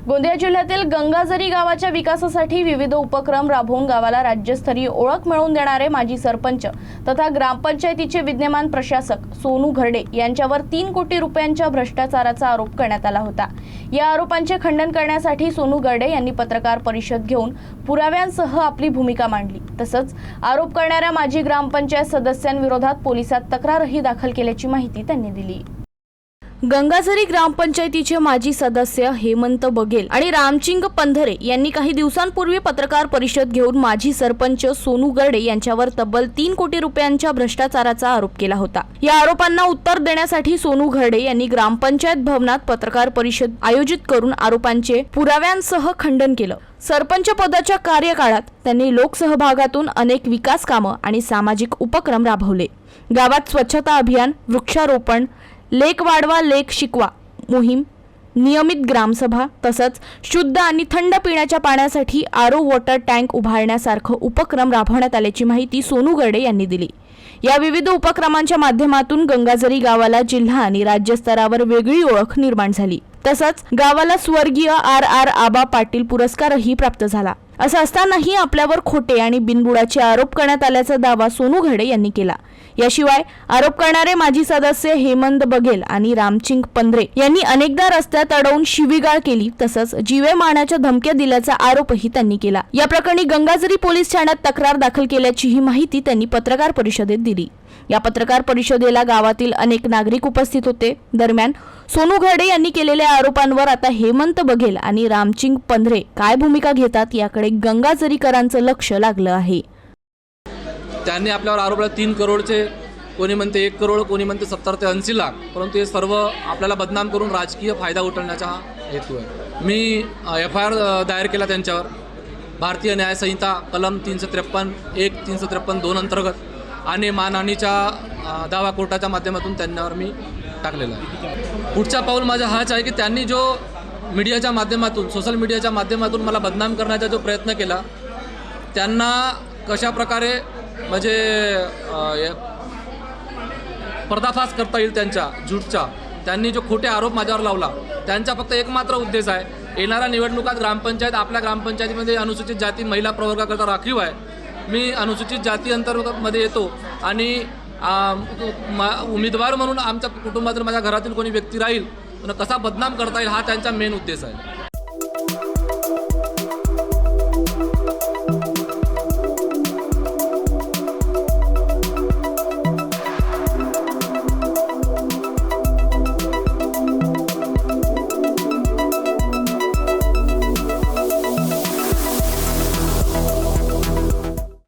गोंदिया जिल्ह्यातील गंगाझरी गावाच्या विकासासाठी विविध उपक्रम राबवून गावाला राज्यस्तरीय ओळख मिळवून देणारे माजी सरपंच तथा ग्रामपंचायतीचे विद्यमान प्रशासक सोनू घरडे यांच्यावर 3 कोटी रुपयांच्या भ्रष्टाचाराचा आरोप करण्यात आला होता। या आरोपांचे खंडन करण्यासाठी सोनू घरडे यांनी पत्रकार परिषद घेऊन पुराव्यांसह आपली भूमिका मांडली। तसंच आरोप करणाऱ्या माजी ग्रामपंचायत सदस्यांविरोधात पोलिसात तक्रारही दाखल केल्याची माहिती त्यांनी दिली। गंगाझरी ग्रामपंचायतीचे माजी सदस्य हेमंत बघेल आणि रामचिंग पंधरे यांनी काही दिवसांपूर्वी पत्रकार परिषद घेऊन माजी सरपंच सोनू घरडे यांच्यावर तब्बल 3 कोटी रुपयांच्या भ्रष्टाचाराचा आरोप केला होता। या आरोपांना उत्तर देण्यासाठी सोनू घरडे यांनी ग्रामपंचायत भवनात पत्रकार परिषद आयोजित करून आरोपांचे पुराव्यांसह खंडन केलं। सरपंच पदाच्या कार्यकाळात त्यांनी लोकसहभागातून अनेक विकास कामं आणि सामाजिक उपक्रम राबवले। गावात स्वच्छता अभियान, वृक्षारोपण, लेक वाढवा लेक शिकवा मोहीम, नियमित ग्रामसभा तसंच शुद्ध आणि थंड पिण्याच्या पाण्यासाठी आरो वॉटर टँक उभारण्यासारखे उपक्रम राबवण्यात आल्याची माहिती सोनू घरडे यांनी दिली। या विविध उपक्रमांच्या माध्यमातून गंगाझरी गावाला जिल्हा आणि राज्य स्तरावर वेगळी ओळख निर्माण झाली। तसंच गावाला स्वर्गीय RR आबा पाटील पुरस्कारही प्राप्त झाला। असं असतानाही आपल्यावर खोटे आणि बिनबुडाचे आरोप करण्यात आल्याचा दावा सोनू घरडे यांनी केला। याशिवाय आरोप करणारे माजी सदस्य हेमंत बघेल आणि रामचिंग पंधरे यांनी अनेकदा रस्त्यात अडवून शिवीगाळ केली तसंच जीवे मारण्याच्या धमक्या दिल्याचा आरोपही त्यांनी केला। या प्रकरणी गंगाझरी पोलीस ठाण्यात तक्रार दाखल केल्याचीही माहिती त्यांनी पत्रकार परिषदेत दिली। या पत्रकार परिषदेला गावातील अनेक नागरिक उपस्थित होते। दरम्यान सोनू घरडे यांनी केलेल्या आरोपांवर आता हेमंत बघेल आणि रामचिंग पंधरे काय भूमिका घेतात याकडे गंगाझरीकरांचं लक्ष लागलं आहे। त्यांनी आपल्यावर आरोप लावला 3 करोडचे, कोणी म्हणते 1 करोड, कोणी म्हणते 70 ते 80 लाख, परंतु हे सर्व आपल्याला बदनाम करून राजकीय फायदा उचलण्याचा हेतू आहे। मी FIR दायर केला त्यांच्यावर भारतीय न्याय संहिता कलम 353(1), 353(2) अंतर्गत आणि मानहानीच्या दावा कोर्टाच्या माध्यमातून त्यांच्यावर मी टाकलेला आहे। पुढचा पाऊल माझा हाच आहे की त्यांनी जो मीडियाच्या माध्यमातून, सोशल मीडियाच्या माध्यमातून मला बदनाम करण्याचा जो प्रयत्न केला, त्यांना कशा प्रकारे म्हणजे पर्दाफाश करता येईल त्यांच्या झूटचा, त्यांनी जो खोटे आरोप माझ्यावर लावला, त्यांचा फक्त एकमात्र उद्देश आहे, येणाऱ्या निवडणुकात ग्रामपंचायत, आपल्या ग्रामपंचायतीमध्ये अनुसूचित जाती महिला प्रवर्गाकरता राखीव आहे, मी अनुसूचित जाती अंतर्गतमध्ये येतो आणि उमेदवार म्हणून आमच्या कुटुंबातील, माझ्या घरातील कोणी व्यक्ती राहील, कसा बदनाम करता येईल हा त्यांचा मेन उद्देश आहे।